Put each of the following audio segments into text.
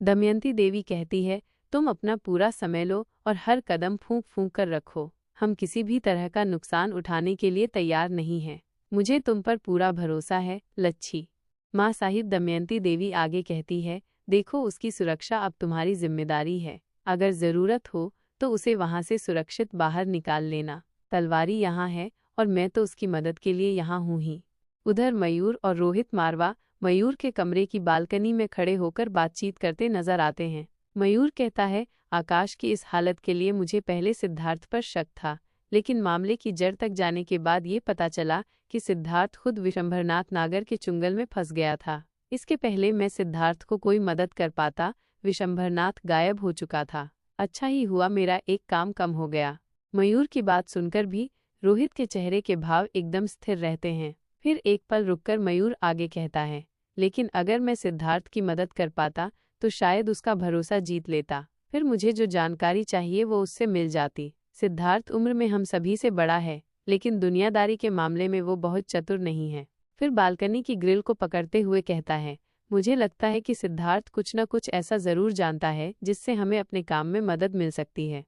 दमयंती देवी कहती है, तुम अपना पूरा समय लो और हर कदम फूंक फूंक कर रखो। हम किसी भी तरह का नुकसान उठाने के लिए तैयार नहीं हैं। मुझे तुम पर पूरा भरोसा है, लच्छी। माँ साहिब दमयंती देवी आगे कहती है, देखो उसकी सुरक्षा अब तुम्हारी जिम्मेदारी है। अगर ज़रूरत हो तो उसे वहाँ से सुरक्षित बाहर निकाल लेना। तलवारी यहाँ है और मैं तो उसकी मदद के लिए यहाँ हूँ ही। उधर मयूर और रोहित मारवा मयूर के कमरे की बालकनी में खड़े होकर बातचीत करते नजर आते हैं। मयूर कहता है, आकाश की इस हालत के लिए मुझे पहले सिद्धार्थ पर शक था, लेकिन मामले की जड़ तक जाने के बाद ये पता चला कि सिद्धार्थ खुद विशंभरनाथ नागर के चुंगल में फंस गया था। इसके पहले मैं सिद्धार्थ को कोई मदद कर पाता, विशंभरनाथ गायब हो चुका था। अच्छा ही हुआ मेरा एक काम कम हो गया। मयूर की बात सुनकर भी रोहित के चेहरे के भाव एकदम स्थिर रहते हैं। फिर एक पल रुककर मयूर आगे कहता है, लेकिन अगर मैं सिद्धार्थ की मदद कर पाता तो शायद उसका भरोसा जीत लेता। फिर मुझे जो जानकारी चाहिए वो उससे मिल जाती। सिद्धार्थ उम्र में हम सभी से बड़ा है, लेकिन दुनियादारी के मामले में वो बहुत चतुर नहीं है। फिर बालकनी की ग्रिल को पकड़ते हुए कहता है, मुझे लगता है कि सिद्धार्थ कुछ न कुछ ऐसा जरूर जानता है जिससे हमें अपने काम में मदद मिल सकती है।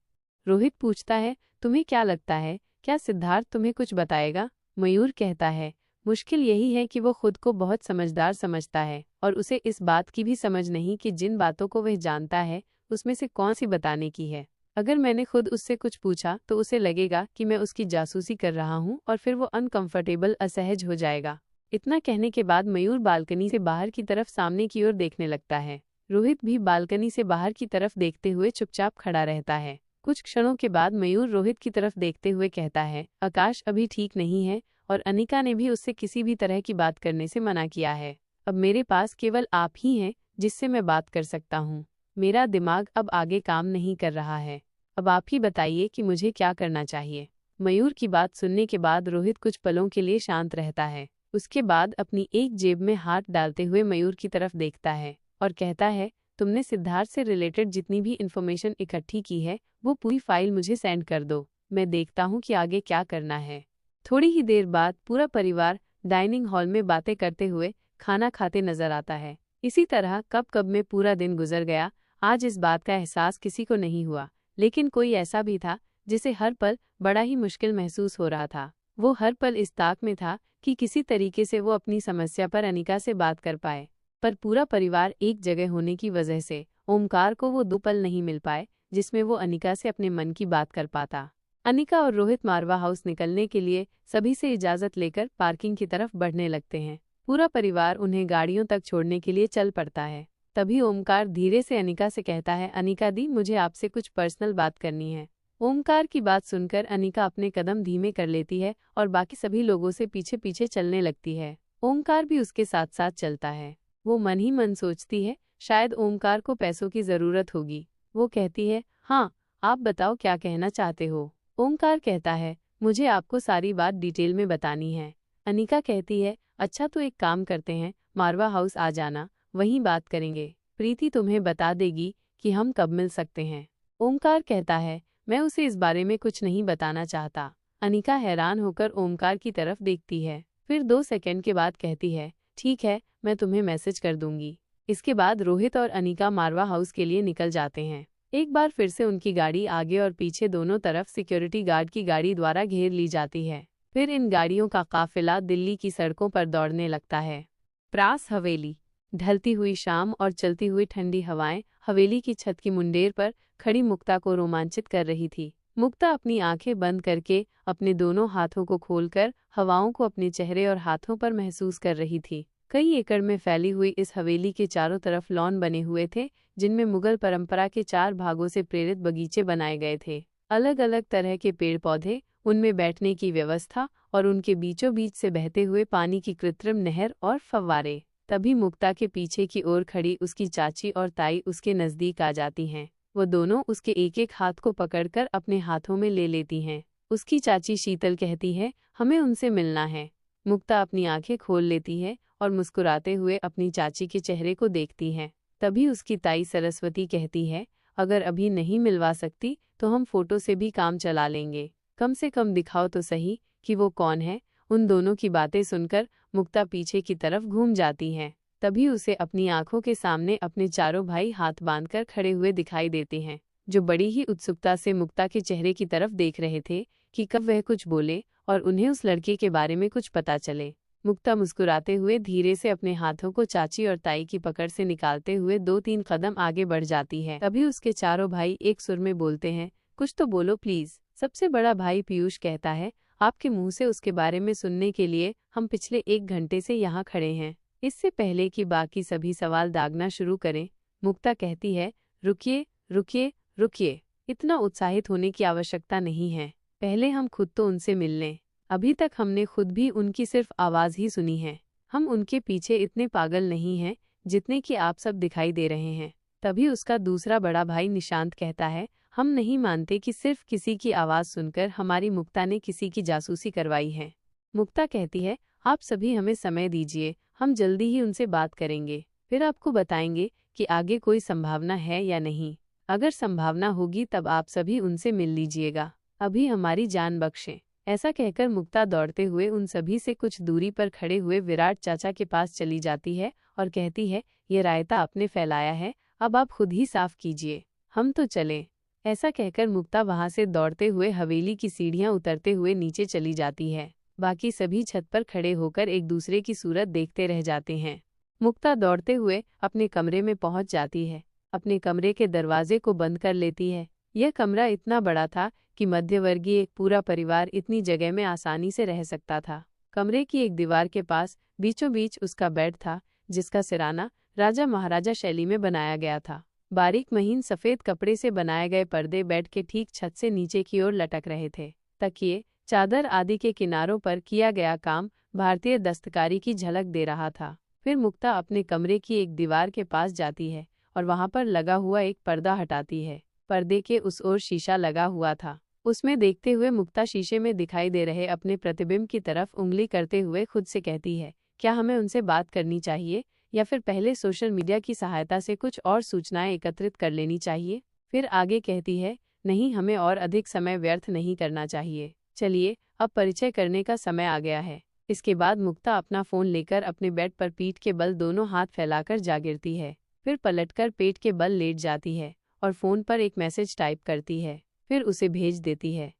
रोहित पूछता है, तुम्हें क्या लगता है, क्या सिद्धार्थ तुम्हें कुछ बताएगा? मयूर कहता है, मुश्किल यही है कि वो खुद को बहुत समझदार समझता है और उसे इस बात की भी समझ नहीं कि जिन बातों को वह जानता है उसमें से कौन सी बताने की है। अगर मैंने खुद उससे कुछ पूछा तो उसे लगेगा कि मैं उसकी जासूसी कर रहा हूँ और फिर वो अनकंफर्टेबल असहज हो जाएगा। इतना कहने के बाद मयूर बालकनी से बाहर की तरफ सामने की ओर देखने लगता है। रोहित भी बालकनी से बाहर की तरफ देखते हुए चुपचाप खड़ा रहता है। कुछ क्षणों के बाद मयूर रोहित की तरफ देखते हुए कहता है, आकाश अभी ठीक नहीं है और अनिका ने भी उससे किसी भी तरह की बात करने से मना किया है। अब मेरे पास केवल आप ही हैं जिससे मैं बात कर सकता हूँ। मेरा दिमाग अब आगे काम नहीं कर रहा है। अब आप ही बताइए कि मुझे क्या करना चाहिए। मयूर की बात सुनने के बाद रोहित कुछ पलों के लिए शांत रहता है। उसके बाद अपनी एक जेब में हाथ डालते हुए मयूर की तरफ देखता है और कहता है, तुमने सिद्धार्थ से रिलेटेड जितनी भी इन्फॉर्मेशन इकट्ठी की है वो पूरी फाइल मुझे सेंड कर दो। मैं देखता हूँ कि आगे क्या करना है। थोड़ी ही देर बाद पूरा परिवार डाइनिंग हॉल में बातें करते हुए खाना खाते नजर आता है। इसी तरह कब कब में पूरा दिन गुजर गया। आज इस बात का एहसास किसी को नहीं हुआ, लेकिन कोई ऐसा भी था जिसे हर पल बड़ा ही मुश्किल महसूस हो रहा था। वो हर पल इस ताक में था कि किसी तरीके से वो अपनी समस्या पर अनिका से बात कर पाए, पर पूरा परिवार एक जगह होने की वजह से ओमकार को वो 2 पल नहीं मिल पाए जिसमें वो अनिका से अपने मन की बात कर पाता। अनिका और रोहित मारवा हाउस निकलने के लिए सभी से इजाजत लेकर पार्किंग की तरफ बढ़ने लगते हैं। पूरा परिवार उन्हें गाड़ियों तक छोड़ने के लिए चल पड़ता है। तभी ओमकार धीरे से अनिका से कहता है, अनिका दी, मुझे आपसे कुछ पर्सनल बात करनी है। ओमकार की बात सुनकर अनिका अपने कदम धीमे कर लेती है और बाकी सभी लोगों से पीछे पीछे चलने लगती है। ओमकार भी उसके साथ साथ चलता है। वो मन ही मन सोचती है, शायद ओमकार को पैसों की जरूरत होगी। वो कहती है, हाँ आप बताओ क्या कहना चाहते हो। ओमकार कहता है, मुझे आपको सारी बात डिटेल में बतानी है। अनिका कहती है, अच्छा तो एक काम करते हैं, मारवा हाउस आ जाना, वहीं बात करेंगे। प्रीति तुम्हें बता देगी कि हम कब मिल सकते हैं। ओमकार कहता है, मैं उसे इस बारे में कुछ नहीं बताना चाहता। अनिका हैरान होकर ओमकार की तरफ देखती है, फिर 2 सेकंड के बाद कहती है, ठीक है, मैं तुम्हें मैसेज कर दूंगी। इसके बाद रोहित और अनिका मारवा हाउस के लिए निकल जाते हैं। एक बार फिर से उनकी गाड़ी आगे और पीछे दोनों तरफ सिक्योरिटी गार्ड की गाड़ी द्वारा घेर ली जाती है। फिर इन गाड़ियों का काफिला दिल्ली की सड़कों पर दौड़ने लगता है। प्रास हवेली। ढलती हुई शाम और चलती हुई ठंडी हवाएं हवेली की छत की मुंडेर पर खड़ी मुक्ता को रोमांचित कर रही थी। मुक्ता अपनी आंखें बंद करके अपने दोनों हाथों को खोलकर हवाओं को अपने चेहरे और हाथों पर महसूस कर रही थी। कई एकड़ में फैली हुई इस हवेली के चारों तरफ लॉन बने हुए थे, जिनमें मुगल परंपरा के 4 भागों से प्रेरित बगीचे बनाए गए थे। अलग अलग तरह के पेड़ पौधे, उनमें बैठने की व्यवस्था और उनके बीचों बीच से बहते हुए पानी की कृत्रिम नहर और फव्वारे। तभी मुक्ता के पीछे की ओर खड़ी उसकी चाची और ताई उसके नजदीक आ जाती हैं। वो दोनों उसके एक एक हाथ को पकड़कर अपने हाथों में ले लेती हैं। उसकी चाची शीतल कहती है, हमें उनसे मिलना है। मुक्ता अपनी आंखें खोल लेती है और मुस्कुराते हुए अपनी चाची के चेहरे को देखती है। तभी उसकी ताई सरस्वती कहती है, अगर अभी नहीं मिलवा सकती तो हम फोटो से भी काम चला लेंगे। कम से कम दिखाओ तो सही कि वो कौन है। उन दोनों की बातें सुनकर मुक्ता पीछे की तरफ घूम जाती है। तभी उसे अपनी आंखों के सामने अपने चारों भाई हाथ बांधकर खड़े हुए दिखाई देते हैं, जो बड़ी ही उत्सुकता से मुक्ता के चेहरे की तरफ देख रहे थे कि कब वह कुछ बोले और उन्हें उस लड़के के बारे में कुछ पता चले। मुक्ता मुस्कुराते हुए धीरे से अपने हाथों को चाची और ताई की पकड़ से निकालते हुए 2-3 कदम आगे बढ़ जाती है। तभी उसके चारों भाई एक सुर में बोलते हैं, कुछ तो बोलो प्लीज। सबसे बड़ा भाई पीयूष कहता है, आपके मुंह से उसके बारे में सुनने के लिए हम पिछले 1 घंटे से यहाँ खड़े हैं। इससे पहले कि बाकी सभी सवाल दागना शुरू करें, मुक्ता कहती है, रुकिए रुकिए रुकिए, इतना उत्साहित होने की आवश्यकता नहीं है। पहले हम खुद तो उनसे मिल लें। अभी तक हमने खुद भी उनकी सिर्फ आवाज ही सुनी है। हम उनके पीछे इतने पागल नहीं हैं जितने कि आप सब दिखाई दे रहे हैं। तभी उसका दूसरा बड़ा भाई निशांत कहता है, हम नहीं मानते कि सिर्फ किसी की आवाज सुनकर हमारी मुक्ता ने किसी की जासूसी करवाई है। मुक्ता कहती है, आप सभी हमें समय दीजिए, हम जल्दी ही उनसे बात करेंगे, फिर आपको बताएंगे कि आगे कोई संभावना है या नहीं। अगर संभावना होगी तब आप सभी उनसे मिल लीजिएगा। अभी हमारी जान बख्शें। ऐसा कहकर मुक्ता दौड़ते हुए उन सभी से कुछ दूरी पर खड़े हुए विराट चाचा के पास चली जाती है और कहती है, ये रायता आपने फैलाया है, अब आप खुद ही साफ कीजिए, हम तो चलें। ऐसा कहकर मुक्ता वहां से दौड़ते हुए हवेली की सीढ़ियां उतरते हुए नीचे चली जाती है। बाकी सभी छत पर खड़े होकर एक दूसरे की सूरत देखते रह जाते हैं। मुक्ता दौड़ते हुए अपने कमरे में पहुंच जाती है, अपने कमरे के दरवाजे को बंद कर लेती है। यह कमरा इतना बड़ा था कि मध्यवर्गीय एक पूरा परिवार इतनी जगह में आसानी से रह सकता था। कमरे की एक दीवार के पास बीचों बीच उसका बेड था, जिसका सिराना राजा महाराजा शैली में बनाया गया था। बारीक महीन सफेद कपड़े से बनाए गए पर्दे बेड के ठीक छत से नीचे की ओर लटक रहे थे। तकिए, चादर आदि के किनारों पर किया गया काम भारतीय दस्तकारी की झलक दे रहा था। फिर मुक्ता अपने कमरे की एक दीवार के पास जाती है और वहां पर लगा हुआ एक पर्दा हटाती है। पर्दे के उस ओर शीशा लगा हुआ था। उसमें देखते हुए मुक्ता शीशे में दिखाई दे रहे अपने प्रतिबिंब की तरफ उंगली करते हुए खुद से कहती है, क्या हमें उनसे बात करनी चाहिए या फिर पहले सोशल मीडिया की सहायता से कुछ और सूचनाएं एकत्रित कर लेनी चाहिए। फिर आगे कहती है, नहीं, हमें और अधिक समय व्यर्थ नहीं करना चाहिए। चलिए, अब परिचय करने का समय आ गया है। इसके बाद मुक्ता अपना फोन लेकर अपने बेड पर पीठ के बल दोनों हाथ फैलाकर जा गिरती है। फिर पलटकर पेट के बल लेट जाती है और फोन पर एक मैसेज टाइप करती है, फिर उसे भेज देती है।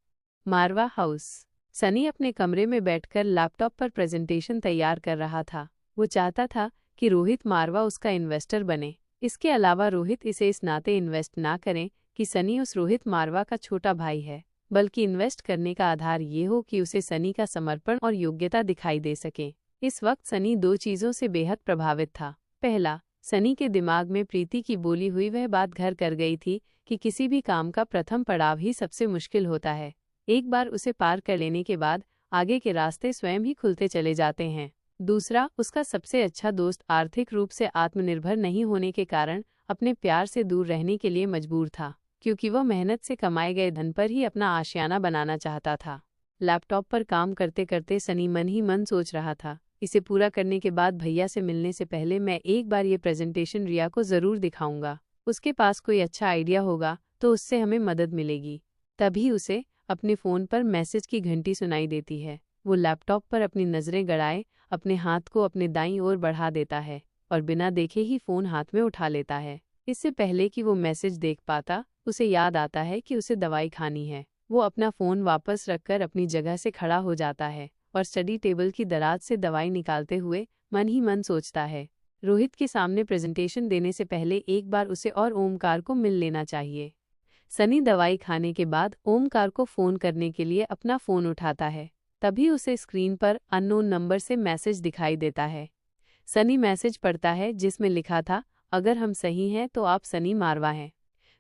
मारवा हाउस। सनी अपने कमरे में बैठकर लैपटॉप पर प्रेजेंटेशन तैयार कर रहा था। वो चाहता था कि रोहित मारवा उसका इन्वेस्टर बने। इसके अलावा रोहित इसे इस नाते इन्वेस्ट ना करें कि सनी उस रोहित मारवा का छोटा भाई है, बल्कि इन्वेस्ट करने का आधार ये हो कि उसे सनी का समर्पण और योग्यता दिखाई दे सके। इस वक्त सनी 2 चीजों से बेहद प्रभावित था। पहला, सनी के दिमाग में प्रीति की बोली हुई वह बात घर कर गई थी कि किसी भी काम का प्रथम पड़ाव ही सबसे मुश्किल होता है। एक बार उसे पार कर लेने के बाद आगे के रास्ते स्वयं ही खुलते चले जाते हैं। दूसरा, उसका सबसे अच्छा दोस्त आर्थिक रूप से आत्मनिर्भर नहीं होने के कारण अपने प्यार से दूर रहने के लिए मजबूर था, क्योंकि वह मेहनत से कमाए गए धन पर ही अपना आशियाना बनाना चाहता था। लैपटॉप पर काम करते करते सनी मन ही मन सोच रहा था, इसे पूरा करने के बाद भैया से मिलने से पहले मैं एक बार ये प्रेजेंटेशन रिया को जरूर दिखाऊंगा। उसके पास कोई अच्छा आइडिया होगा तो उससे हमें मदद मिलेगी। तभी उसे अपने फ़ोन पर मैसेज की घंटी सुनाई देती है। वो लैपटॉप पर अपनी नज़रें गड़ाए अपने हाथ को अपने दाईं ओर बढ़ा देता है और बिना देखे ही फ़ोन हाथ में उठा लेता है। इससे पहले कि वो मैसेज देख पाता, उसे याद आता है कि उसे दवाई खानी है। वो अपना फ़ोन वापस रखकर अपनी जगह से खड़ा हो जाता है और स्टडी टेबल की दराज से दवाई निकालते हुए मन ही मन सोचता है, रोहित के सामने प्रेजेंटेशन देने से पहले एक बार उसे और ओमकार को मिल लेना चाहिए। सनी दवाई खाने के बाद ओमकार को फ़ोन करने के लिए अपना फ़ोन उठाता है। तभी उसे स्क्रीन पर अननोन नंबर से मैसेज दिखाई देता है। सनी मैसेज पढ़ता है जिसमें लिखा था, अगर हम सही हैं तो आप सनी मारवा हैं।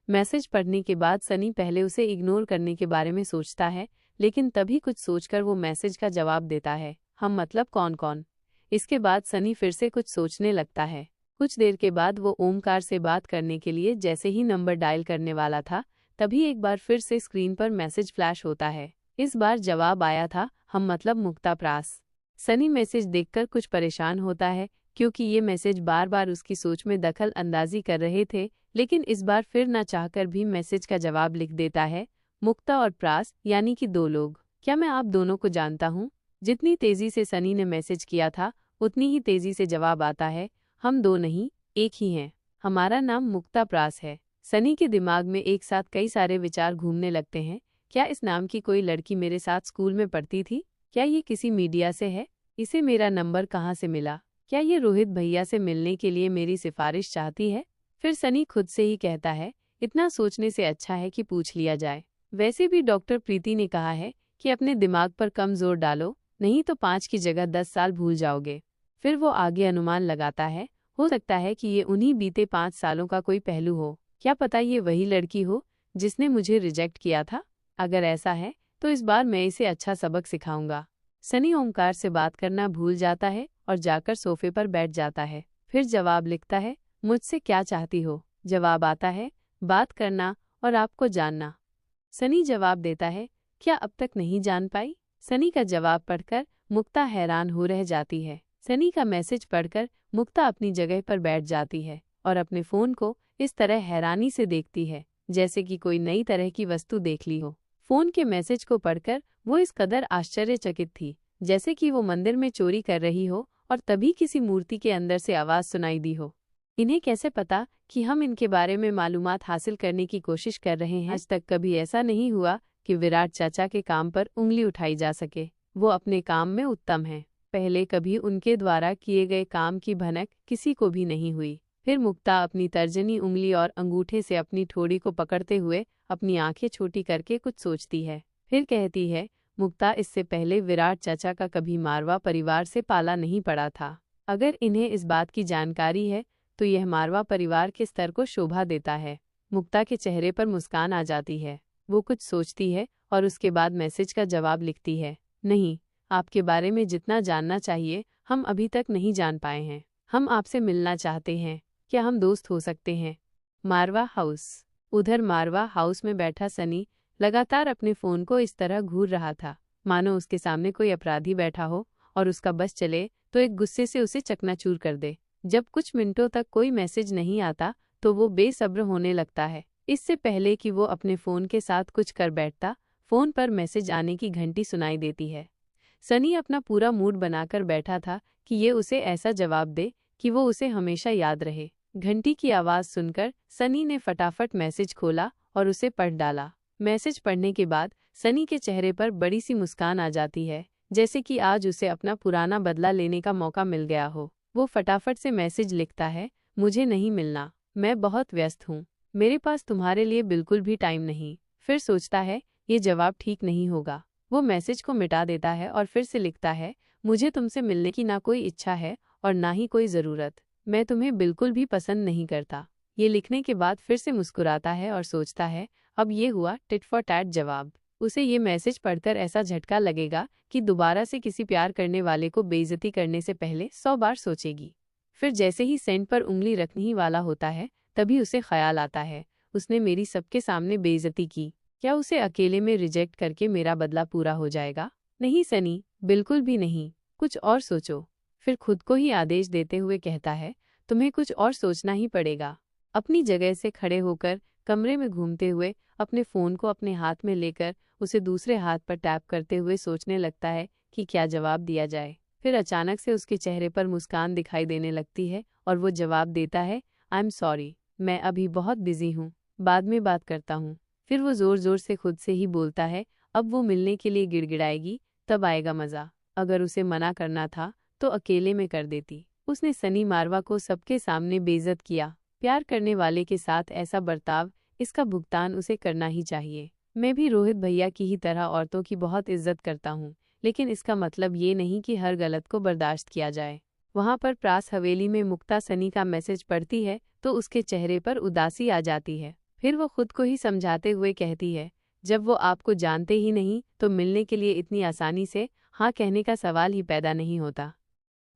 मैसेज पढ़ने के बाद सनी पहले उसे इग्नोर करने के बारे में सोचता है, लेकिन तभी कुछ सोचकर वो मैसेज का जवाब देता है, हम मतलब कौन कौन। इसके बाद सनी फिर से कुछ सोचने लगता है। कुछ देर के बाद वो ओमकार से बात करने के लिए जैसे ही नंबर डायल करने वाला था, तभी एक बार फिर से स्क्रीन पर मैसेज फ्लैश होता है। इस बार जवाब आया था, हम मतलब मुक्ता प्रास। सनी मैसेज देखकर कुछ परेशान होता है, क्योंकि ये मैसेज बार बार उसकी सोच में दखल अंदाजी कर रहे थे, लेकिन इस बार फिर ना चाहकर भी मैसेज का जवाब लिख देता है, मुक्ता और प्रास यानी कि 2 लोग। क्या मैं आप दोनों को जानता हूँ? जितनी तेजी से सनी ने मैसेज किया था, उतनी ही तेजी से जवाब आता है, हम दो नहीं, एक ही हैं। हमारा नाम मुक्ता प्रास है। सनी के दिमाग में एक साथ कई सारे विचार घूमने लगते हैं। क्या इस नाम की कोई लड़की मेरे साथ स्कूल में पढ़ती थी? क्या ये किसी मीडिया से है? इसे मेरा नंबर कहाँ से मिला? क्या ये रोहित भैया से मिलने के लिए मेरी सिफारिश चाहती है? फिर सनी खुद से ही कहता है, इतना सोचने से अच्छा है कि पूछ लिया जाए। वैसे भी डॉक्टर प्रीति ने कहा है कि अपने दिमाग पर कम जोर डालो, नहीं तो 5 की जगह 10 साल भूल जाओगे। फिर वो आगे अनुमान लगाता है, हो सकता है कि ये उन्हीं बीते 5 सालों का कोई पहलू हो। क्या पता ये वही लड़की हो जिसने मुझे रिजेक्ट किया था? अगर ऐसा है तो इस बार मैं इसे अच्छा सबक सिखाऊंगा। सनी ओमकार से बात करना भूल जाता है और जाकर सोफे पर बैठ जाता है। फिर जवाब लिखता है, मुझसे क्या चाहती हो? जवाब आता है, बात करना और आपको जानना। सनी जवाब देता है, क्या अब तक नहीं जान पाई? सनी का जवाब पढ़कर मुक्ता हैरान हो रह जाती है। सनी का मैसेज पढ़कर मुक्ता अपनी जगह पर बैठ जाती है और अपने फोन को इस तरह हैरानी से देखती है जैसे कि कोई नई तरह की वस्तु देख ली हो। फोन के मैसेज को पढ़कर वो इस कदर आश्चर्यचकित थी जैसे कि वो मंदिर में चोरी कर रही हो और तभी किसी मूर्ति के अंदर से आवाज सुनाई दी हो। इन्हें कैसे पता कि हम इनके बारे में मालूमात हासिल करने की कोशिश कर रहे हैं? आज तक कभी ऐसा नहीं हुआ कि विराट चाचा के काम पर उंगली उठाई जा सके। वो अपने काम में उत्तम हैं। पहले कभी उनके द्वारा किए गए काम की भनक किसी को भी नहीं हुई। फिर मुक्ता अपनी तर्जनी उंगली और अंगूठे से अपनी ठोड़ी को पकड़ते हुए अपनी आंखें छोटी करके कुछ सोचती है। फिर कहती है, मुक्ता, इससे पहले विराट चाचा का कभी मारवा परिवार से पाला नहीं पड़ा था। अगर इन्हें इस बात की जानकारी है तो यह मारवा परिवार के स्तर को शोभा देता है। मुक्ता के चेहरे पर मुस्कान आ जाती है। वो कुछ सोचती है और उसके बाद मैसेज का जवाब लिखती है, नहीं, आपके बारे में जितना जानना चाहिए हम अभी तक नहीं जान पाए हैं। हम आपसे मिलना चाहते हैं। क्या हम दोस्त हो सकते हैं? मारवा हाउस। उधर मारवा हाउस में बैठा सनी लगातार अपने फोन को इस तरह घूर रहा था मानो उसके सामने कोई अपराधी बैठा हो और उसका बस चले तो एक गुस्से से उसे चकनाचूर कर दे। जब कुछ मिनटों तक कोई मैसेज नहीं आता तो वो बेसब्र होने लगता है। इससे पहले कि वो अपने फ़ोन के साथ कुछ कर बैठता, फ़ोन पर मैसेज आने की घंटी सुनाई देती है। सनी अपना पूरा मूड बनाकर बैठा था कि ये उसे ऐसा जवाब दे कि वो उसे हमेशा याद रहे। घंटी की आवाज़ सुनकर सनी ने फटाफट मैसेज खोला और उसे पढ़ डाला। मैसेज पढ़ने के बाद सनी के चेहरे पर बड़ी सी मुस्कान आ जाती है, जैसे कि आज उसे अपना पुराना बदला लेने का मौका मिल गया हो। वो फटाफट से मैसेज लिखता है, मुझे नहीं मिलना, मैं बहुत व्यस्त हूँ, मेरे पास तुम्हारे लिए बिल्कुल भी टाइम नहीं। फिर सोचता है ये जवाब ठीक नहीं होगा। वो मैसेज को मिटा देता है और फिर से लिखता है, मुझे तुमसे मिलने की ना कोई इच्छा है और ना ही कोई ज़रूरत, मैं तुम्हें बिल्कुल भी पसंद नहीं करता। ये लिखने के बाद फिर से मुस्कुराता है और सोचता है अब ये हुआ टिट फॉर टैट जवाब। उसे ये मैसेज पढ़कर ऐसा झटका लगेगा कि दोबारा से किसी प्यार करने वाले को बेइज्जती करने से पहले 100 बार सोचेगी। फिर जैसे ही सेंड पर उंगली रखने ही वाला होता है तभी उसे ख्याल आता है, उसने मेरी सबके सामने बेइज्जती की, क्या उसे अकेले में रिजेक्ट करके मेरा बदला पूरा हो जाएगा? नहीं सनी, बिल्कुल भी नहीं, कुछ और सोचो। फिर खुद को ही आदेश देते हुए कहता है, तुम्हें कुछ और सोचना ही पड़ेगा। अपनी जगह से खड़े होकर कमरे में घूमते हुए अपने फ़ोन को अपने हाथ में लेकर उसे दूसरे हाथ पर टैप करते हुए सोचने लगता है कि क्या जवाब दिया जाए। फिर अचानक से उसके चेहरे पर मुस्कान दिखाई देने लगती है और वो जवाब देता है, आई एम सॉरी, मैं अभी बहुत बिजी हूँ, बाद में बात करता हूँ। फिर वो ज़ोर ज़ोर से खुद से ही बोलता है, अब वो मिलने के लिए गिड़गिड़ाएगी तब आएगा मज़ा। अगर उसे मना करना था तो अकेले में कर देती। उसने सनी मारवा को सबके सामने बेइज्जत किया। प्यार करने वाले के साथ ऐसा बर्ताव, इसका भुगतान उसे करना ही चाहिए। मैं भी रोहित भैया की ही तरह औरतों की बहुत इज्जत करता हूँ, लेकिन इसका मतलब ये नहीं कि हर गलत को बर्दाश्त किया जाए। वहाँ पर प्रास हवेली में मुक्ता सनी का मैसेज पढ़ती है तो उसके चेहरे पर उदासी आ जाती है। फिर वो खुद को ही समझाते हुए कहती है, जब वो आपको जानते ही नहीं तो मिलने के लिए इतनी आसानी से हाँ कहने का सवाल ही पैदा नहीं होता।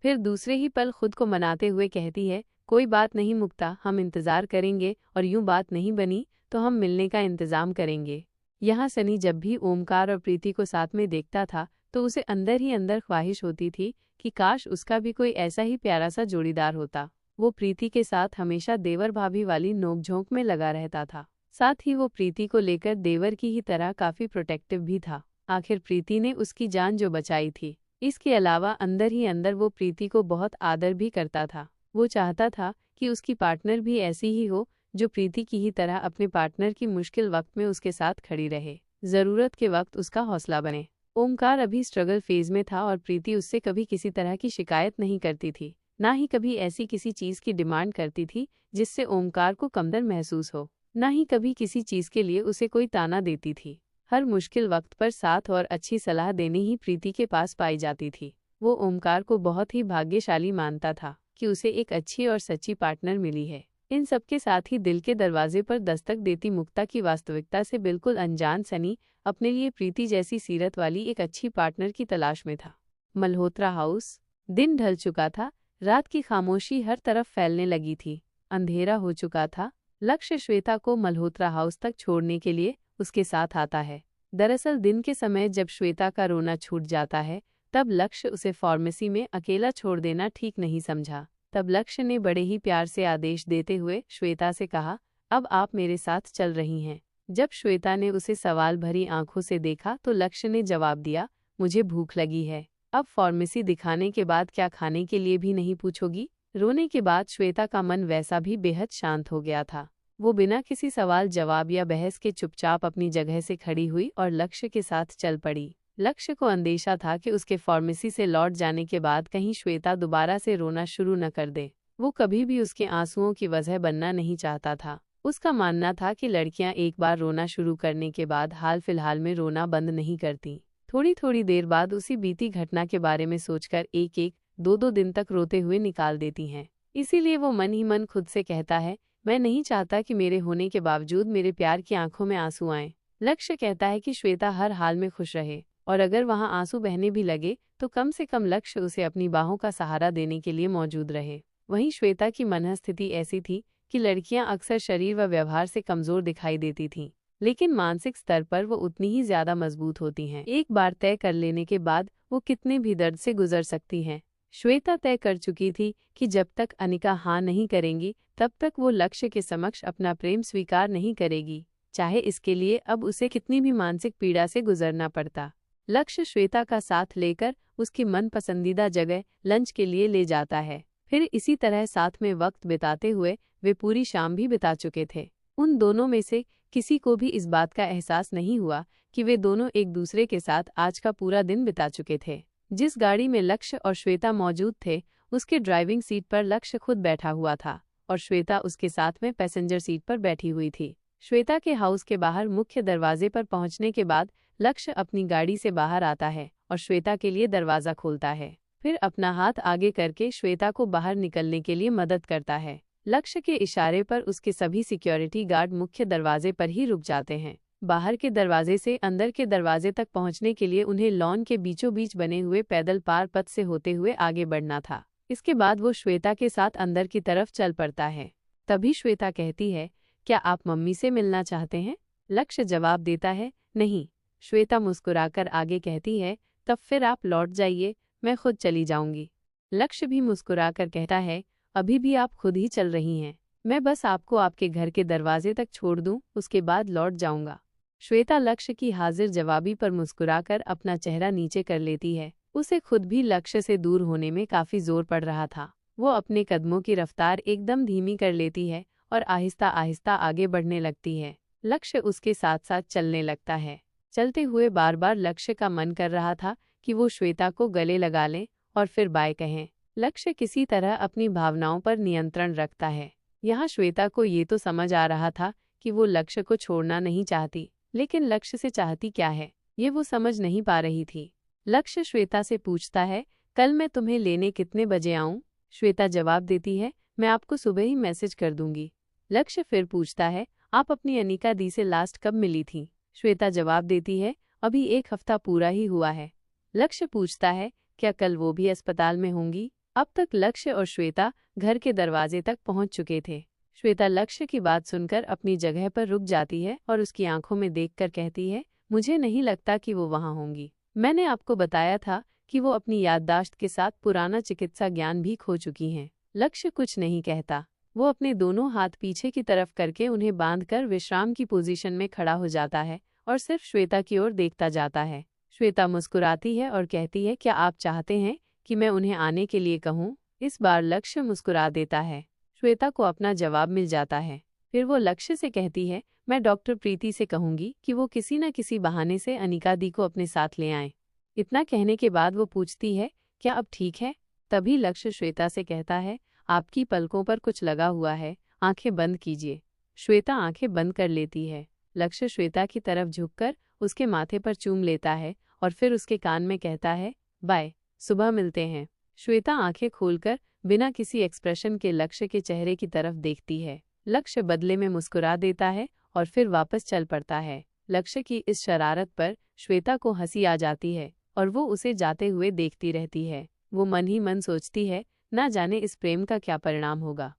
फिर दूसरे ही पल खुद को मनाते हुए कहती है, कोई बात नहीं मुक्ता, हम इंतज़ार करेंगे और यूं बात नहीं बनी तो हम मिलने का इंतज़ाम करेंगे। यहाँ सनी जब भी ओमकार और प्रीति को साथ में देखता था तो उसे अंदर ही अंदर ख्वाहिश होती थी कि काश उसका भी कोई ऐसा ही प्यारा सा जोड़ीदार होता। वो प्रीति के साथ हमेशा देवर भाभी वाली नोकझोंक में लगा रहता था। साथ ही वो प्रीति को लेकर देवर की ही तरह काफ़ी प्रोटेक्टिव भी था। आखिर प्रीति ने उसकी जान जो बचाई थी। इसके अलावा अंदर ही अंदर वो प्रीति को बहुत आदर भी करता था। वो चाहता था कि उसकी पार्टनर भी ऐसी ही हो, जो प्रीति की ही तरह अपने पार्टनर की मुश्किल वक्त में उसके साथ खड़ी रहे, जरूरत के वक्त उसका हौसला बने। ओमकार अभी स्ट्रगल फेज में था और प्रीति उससे कभी किसी तरह की शिकायत नहीं करती थी, ना ही कभी ऐसी किसी चीज की डिमांड करती थी जिससे ओमकार को कमतर महसूस हो, ना ही कभी किसी चीज के लिए उसे कोई ताना देती थी। हर मुश्किल वक्त पर साथ और अच्छी सलाह देने ही प्रीति के पास पाई जाती थी। वो ओमकार को बहुत ही भाग्यशाली मानता था कि उसे एक अच्छी और सच्ची पार्टनर मिली है। इन सबके साथ ही दिल के दरवाजे पर दस्तक देती मुक्ता की वास्तविकता से बिल्कुल अनजान सनी अपने लिए प्रीति जैसी सीरत वाली एक अच्छी पार्टनर की तलाश में था। मल्होत्रा हाउस। दिन ढल चुका था, रात की खामोशी हर तरफ फैलने लगी थी, अंधेरा हो चुका था। लक्ष्य श्वेता को मल्होत्रा हाउस तक छोड़ने के लिए उसके साथ आता है। दरअसल दिन के समय जब श्वेता का रोना छूट जाता है, तब लक्ष्य उसे फार्मेसी में अकेला छोड़ देना ठीक नहीं समझा। तब लक्ष्य ने बड़े ही प्यार से आदेश देते हुए श्वेता से कहा, अब आप मेरे साथ चल रही हैं। जब श्वेता ने उसे सवाल भरी आंखों से देखा तो लक्ष्य ने जवाब दिया, मुझे भूख लगी है। अब फार्मेसी दिखाने के बाद क्या खाने के लिए भी नहीं पूछोगी? रोने के बाद श्वेता का मन वैसा भी बेहद शांत हो गया था। वो बिना किसी सवाल जवाब या बहस के चुपचाप अपनी जगह से खड़ी हुई और लक्ष्य के साथ चल पड़ी। लक्ष्य को अंदेशा था कि उसके फार्मेसी से लौट जाने के बाद कहीं श्वेता दोबारा से रोना शुरू न कर दे। वो कभी भी उसके आंसुओं की वजह बनना नहीं चाहता था। उसका मानना था कि लड़कियां एक बार रोना शुरू करने के बाद हाल फिलहाल में रोना बंद नहीं करती। थोड़ी थोड़ी देर बाद उसी बीती घटना के बारे में सोचकर एक एक दो दो दिन तक रोते हुए निकाल देती हैं। इसीलिए वो मन ही मन खुद से कहता है, मैं नहीं चाहता कि मेरे होने के बावजूद मेरे प्यार की आंखों में आंसू आएं। लक्ष्य कहता है कि श्वेता हर हाल में खुश रहे और अगर वहां आंसू बहने भी लगे तो कम से कम लक्ष्य उसे अपनी बाहों का सहारा देने के लिए मौजूद रहे। वहीं श्वेता की मनःस्थिति ऐसी थी कि लड़कियां अक्सर शरीर व व्यवहार से कमजोर दिखाई देती थीं, लेकिन मानसिक स्तर पर वो उतनी ही ज्यादा मजबूत होती हैं। एक बार तय कर लेने के बाद वो कितने भी दर्द से गुजर सकती हैं। श्वेता तय कर चुकी थी कि जब तक अनिका हाँ नहीं करेंगी तब तक वो लक्ष्य के समक्ष अपना प्रेम स्वीकार नहीं करेगी, चाहे इसके लिए अब उसे कितनी भी मानसिक पीड़ा से गुजरना पड़ता। लक्ष्य श्वेता का साथ लेकर उसकी मन पसंदीदा जगह लंच के लिए ले जाता है। फिर इसी तरह साथ में वक्त बिताते हुए वे पूरी शाम भी बिता चुके थे। उन दोनों में से किसी को भी इस बात का एहसास नहीं हुआ कि वे दोनों एक दूसरे के साथ आज का पूरा दिन बिता चुके थे। जिस गाड़ी में लक्ष्य और श्वेता मौजूद थे, उसके ड्राइविंग सीट पर लक्ष्य खुद बैठा हुआ था और श्वेता उसके साथ में पैसेंजर सीट पर बैठी हुई थी। श्वेता के हाउस के बाहर मुख्य दरवाजे पर पहुंचने के बाद लक्ष्य अपनी गाड़ी से बाहर आता है और श्वेता के लिए दरवाजा खोलता है। फिर अपना हाथ आगे करके श्वेता को बाहर निकलने के लिए मदद करता है। लक्ष्य के इशारे पर उसके सभी सिक्योरिटी गार्ड मुख्य दरवाजे पर ही रुक जाते हैं। बाहर के दरवाजे से अंदर के दरवाजे तक पहुंचने के लिए उन्हें लॉन के बीचों बीच बने हुए पैदल पार पथ से होते हुए आगे बढ़ना था। इसके बाद वो श्वेता के साथ अंदर की तरफ चल पड़ता है। तभी श्वेता कहती है, क्या आप मम्मी से मिलना चाहते हैं? लक्ष्य जवाब देता है, नहीं। श्वेता मुस्कुराकर आगे कहती है, तब फिर आप लौट जाइए, मैं खुद चली जाऊंगी। लक्ष्य भी मुस्कुराकर कहता है, अभी भी आप खुद ही चल रही हैं, मैं बस आपको आपके घर के दरवाजे तक छोड़ दूं, उसके बाद लौट जाऊंगा। श्वेता लक्ष्य की हाजिर जवाबी पर मुस्कुराकर अपना चेहरा नीचे कर लेती है। उसे खुद भी लक्ष्य से दूर होने में काफी जोर पड़ रहा था। वो अपने कदमों की रफ्तार एकदम धीमी कर लेती है और आहिस्ता आहिस्ता आगे बढ़ने लगती है। लक्ष्य उसके साथ साथ चलने लगता है। चलते हुए बार बार लक्ष्य का मन कर रहा था कि वो श्वेता को गले लगा लें और फिर बाय कहें। लक्ष्य किसी तरह अपनी भावनाओं पर नियंत्रण रखता है। यहाँ श्वेता को ये तो समझ आ रहा था कि वो लक्ष्य को छोड़ना नहीं चाहती, लेकिन लक्ष्य से चाहती क्या है ये वो समझ नहीं पा रही थी। लक्ष्य श्वेता से पूछता है, कल मैं तुम्हें लेने कितने बजे आऊं? श्वेता जवाब देती है, मैं आपको सुबह ही मैसेज कर दूंगी। लक्ष्य फिर पूछता है, आप अपनी अनिका दी से लास्ट कब मिली थी? श्वेता जवाब देती है, अभी 1 हफ्ता पूरा ही हुआ है। लक्ष्य पूछता है, क्या कल वो भी अस्पताल में होंगी? अब तक लक्ष्य और श्वेता घर के दरवाजे तक पहुंच चुके थे। श्वेता लक्ष्य की बात सुनकर अपनी जगह पर रुक जाती है और उसकी आंखों में देखकर कहती है, मुझे नहीं लगता कि वो वहां होंगी। मैंने आपको बताया था कि वो अपनी याददाश्त के साथ पुराना चिकित्सा ज्ञान भी खो चुकी हैं। लक्ष्य कुछ नहीं कहता। वो अपने दोनों हाथ पीछे की तरफ करके उन्हें बांधकर विश्राम की पोजीशन में खड़ा हो जाता है और सिर्फ श्वेता की ओर देखता जाता है। श्वेता मुस्कुराती है और कहती है, क्या आप चाहते हैं कि मैं उन्हें आने के लिए कहूँ? इस बार लक्ष्य मुस्कुरा देता है। श्वेता को अपना जवाब मिल जाता है। फिर वो लक्ष्य से कहती है, मैं डॉक्टर प्रीति से कहूंगी कि वो किसी न किसी बहाने से अनिका दी को अपने साथ ले आए। इतना कहने के बाद वो पूछती है, क्या अब ठीक है? तभी लक्ष्य श्वेता से कहता है, आपकी पलकों पर कुछ लगा हुआ है, आंखें बंद कीजिए। श्वेता आंखें बंद कर लेती है। लक्ष्य श्वेता की तरफ झुककर उसके माथे पर चूम लेता है और फिर उसके कान में कहता है, बाय, सुबह मिलते हैं। श्वेता आंखें खोलकर बिना किसी एक्सप्रेशन के लक्ष्य के चेहरे की तरफ देखती है। लक्ष्य बदले में मुस्कुरा देता है और फिर वापस चल पड़ता है। लक्ष्य की इस शरारत पर श्वेता को हंसी आ जाती है और वो उसे जाते हुए देखती रहती है। वो मन ही मन सोचती है, ना जाने इस प्रेम का क्या परिणाम होगा।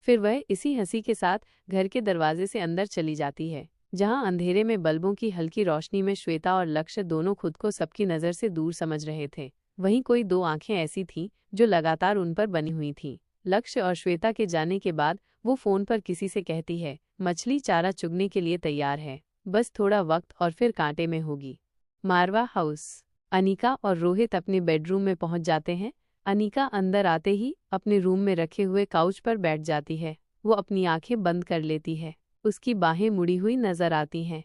फिर वह इसी हंसी के साथ घर के दरवाजे से अंदर चली जाती है, जहां अंधेरे में बल्बों की हल्की रोशनी में श्वेता और लक्ष्य दोनों खुद को सबकी नज़र से दूर समझ रहे थे। वहीं कोई दो आंखें ऐसी थीं जो लगातार उन पर बनी हुई थीं। लक्ष्य और श्वेता के जाने के बाद वो फोन पर किसी से कहती है, मछली चारा चुगने के लिए तैयार है, बस थोड़ा वक्त और फिर कांटे में होगी। मारवा हाउस। अनिका और रोहित अपने बेडरूम में पहुंच जाते हैं। अनिका अंदर आते ही अपने रूम में रखे हुए काउच पर बैठ जाती है। वो अपनी आंखें बंद कर लेती है। उसकी बाहें मुड़ी हुई नजर आती हैं।